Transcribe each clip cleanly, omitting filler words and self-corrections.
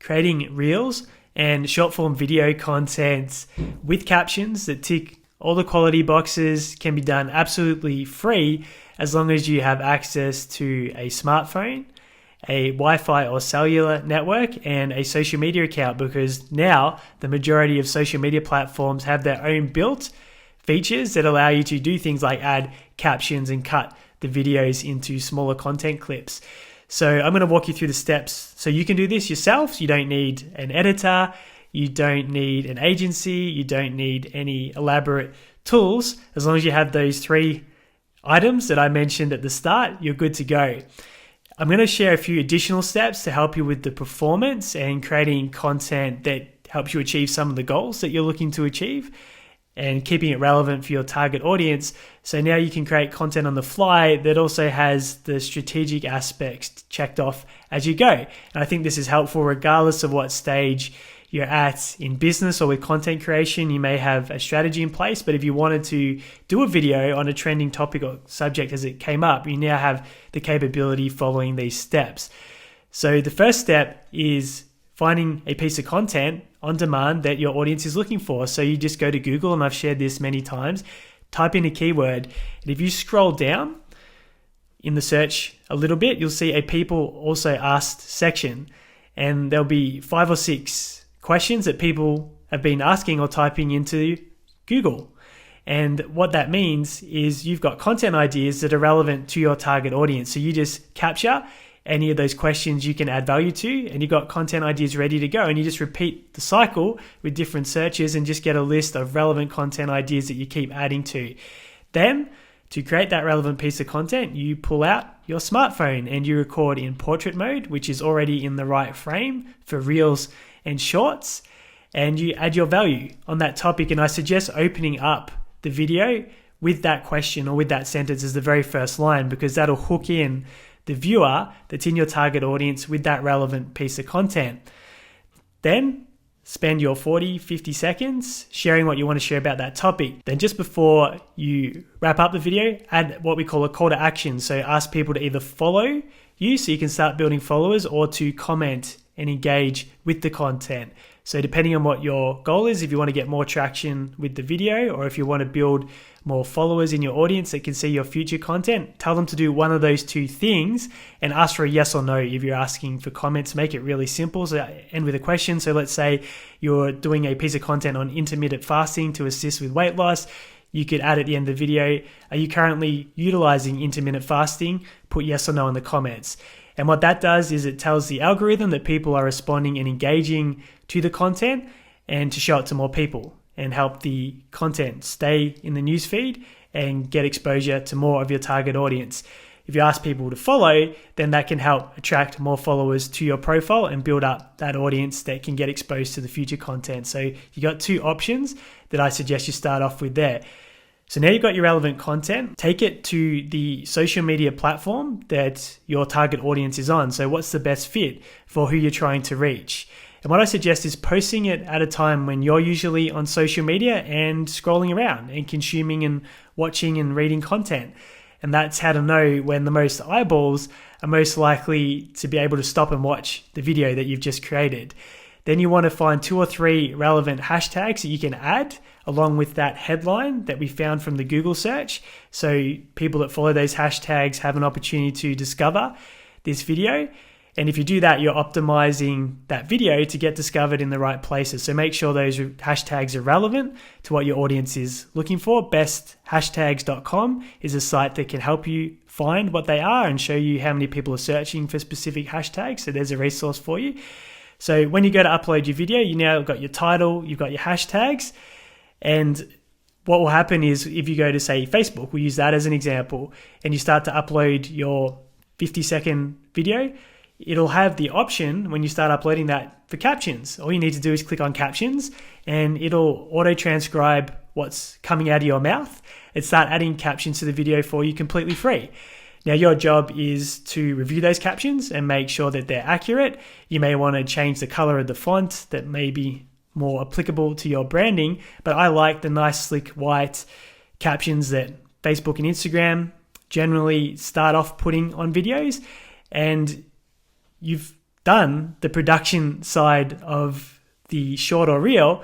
creating reels and short form video content with captions that tick all the quality boxes can be done absolutely free as long as you have access to a smartphone, a Wi-Fi or cellular network, and a social media account, because now the majority of social media platforms have their own built features that allow you to do things like add captions and cut the videos into smaller content clips. So I'm going to walk you through the steps so you can do this yourself. You don't need an editor, you don't need an agency, you don't need any elaborate tools. As long as you have those 3 items that I mentioned at the start, you're good to go. I'm going to share a few additional steps to help you with the performance and creating content that helps you achieve some of the goals that you're looking to achieve and keeping it relevant for your target audience. So now you can create content on the fly that also has the strategic aspects checked off as you go. And I think this is helpful regardless of what stage you're at in business or with content creation. You may have a strategy in place, but if you wanted to do a video on a trending topic or subject as it came up, you now have the capability following these steps. So the first step is finding a piece of content on demand that your audience is looking for. So you just go to Google, and I've shared this many times, type in a keyword, and if you scroll down in the search a little bit, you'll see a people also asked section, and there'll be 5 or 6 questions that people have been asking or typing into Google. And what that means is you've got content ideas that are relevant to your target audience. So you just capture any of those questions you can add value to, and you've got content ideas ready to go. And you just repeat the cycle with different searches and just get a list of relevant content ideas that you keep adding to. Then, to create that relevant piece of content, you pull out your smartphone and you record in portrait mode, which is already in the right frame for reels and shorts, and you add your value on that topic. And I suggest opening up the video with that question or with that sentence as the very first line, because that'll hook in the viewer that's in your target audience with that relevant piece of content. Then spend your 40, 50 seconds sharing what you want to share about that topic. Then just before you wrap up the video, add what we call a call to action. So ask people to either follow you so you can start building followers, or to comment and engage with the content. So depending on what your goal is, if you want to get more traction with the video, or if you want to build more followers in your audience that can see your future content, tell them to do one of those 2 things and ask for a yes or no if you're asking for comments. Make it really simple. So end with a question. So let's say you're doing a piece of content on intermittent fasting to assist with weight loss. You could add at the end of the video, are you currently utilizing intermittent fasting? Put yes or no in the comments. And what that does is it tells the algorithm that people are responding and engaging to the content, and to show it to more people and help the content stay in the newsfeed and get exposure to more of your target audience. If you ask people to follow, then that can help attract more followers to your profile and build up that audience that can get exposed to the future content. So you got 2 options that I suggest you start off with there. So now you've got your relevant content, take it to the social media platform that your target audience is on. So what's the best fit for who you're trying to reach? And what I suggest is posting it at a time when you're usually on social media and scrolling around and consuming and watching and reading content. And that's how to know when the most eyeballs are most likely to be able to stop and watch the video that you've just created. Then you want to find 2 or 3 relevant hashtags that you can add along with that headline that we found from the Google search. So people that follow those hashtags have an opportunity to discover this video. And if you do that, you're optimizing that video to get discovered in the right places. So make sure those hashtags are relevant to what your audience is looking for. Besthashtags.com is a site that can help you find what they are and show you how many people are searching for specific hashtags. So there's a resource for you. So when you go to upload your video, you now got your title, you've got your hashtags. And what will happen is if you go to, say, Facebook, we'll use that as an example, and you start to upload your 50-second video, it'll have the option when you start uploading that for captions. All you need to do is click on captions, and it'll auto-transcribe what's coming out of your mouth and start adding captions to the video for you completely free. Now, your job is to review those captions and make sure that they're accurate. You may want to change the color of the font that may be more applicable to your branding, but I like the nice, slick, white captions that Facebook and Instagram generally start off putting on videos. And you've done the production side of the short or reel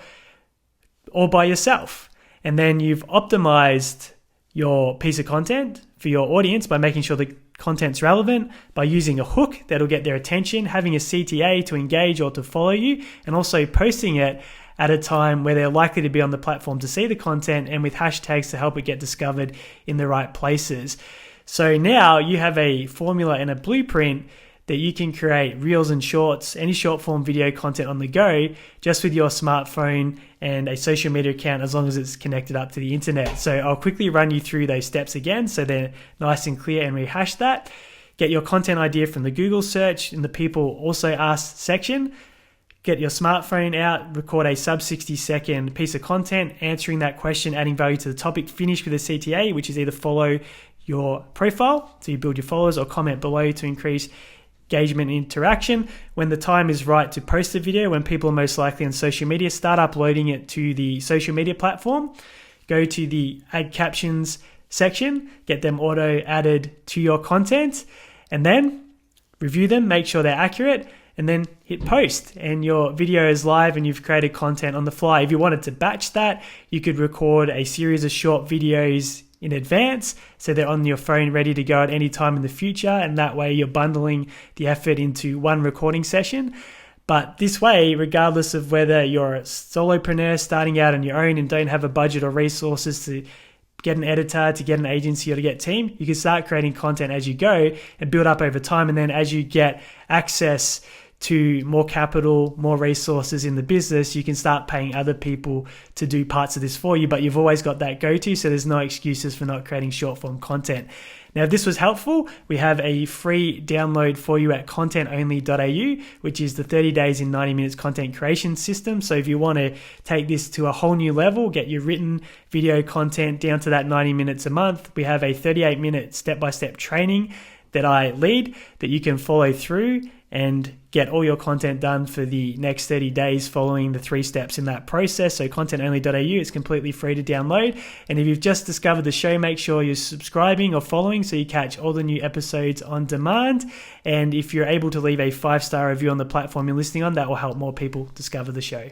all by yourself. And then you've optimized your piece of content for your audience by making sure the content's relevant, by using a hook that'll get their attention, having a CTA to engage or to follow you, and also posting it at a time where they're likely to be on the platform to see the content, and with hashtags to help it get discovered in the right places. So now you have a formula and a blueprint that you can create reels and shorts, any short form video content on the go, just with your smartphone and a social media account, as long as it's connected up to the internet. So I'll quickly run you through those steps again so they're nice and clear and rehash that. Get your content idea from the Google search in the people also asked section. Get your smartphone out, record a sub 60-second piece of content, answering that question, adding value to the topic, finish with a CTA, which is either follow your profile, so you build your followers, or comment below to increase engagement and interaction. When the time is right to post the video, when people are most likely on social media, start uploading it to the social media platform. Go to the add captions section, get them auto added to your content, and then review them, make sure they're accurate, and then hit post, and your video is live and you've created content on the fly. If you wanted to batch that, you could record a series of short videos in advance so they're on your phone ready to go at any time in the future, and that way you're bundling the effort into one recording session. But this way, regardless of whether you're a solopreneur starting out on your own and don't have a budget or resources to get an editor, to get an agency, or to get a team, you can start creating content as you go and build up over time. And then as you get access to more capital, more resources in the business, you can start paying other people to do parts of this for you, but you've always got that go-to, so there's no excuses for not creating short form content. Now, if this was helpful, we have a free download for you at contentonly.au, which is the 30 days in 90 minutes content creation system. So if you want to take this to a whole new level, get your written video content down to that 90 minutes a month, we have a 38-minute step-by-step training that I lead that you can follow through and get all your content done for the next 30 days following the 3 steps in that process. So contentonly.au is completely free to download. And if you've just discovered the show, make sure you're subscribing or following so you catch all the new episodes on demand. And if you're able to leave a 5-star review on the platform you're listening on, that will help more people discover the show.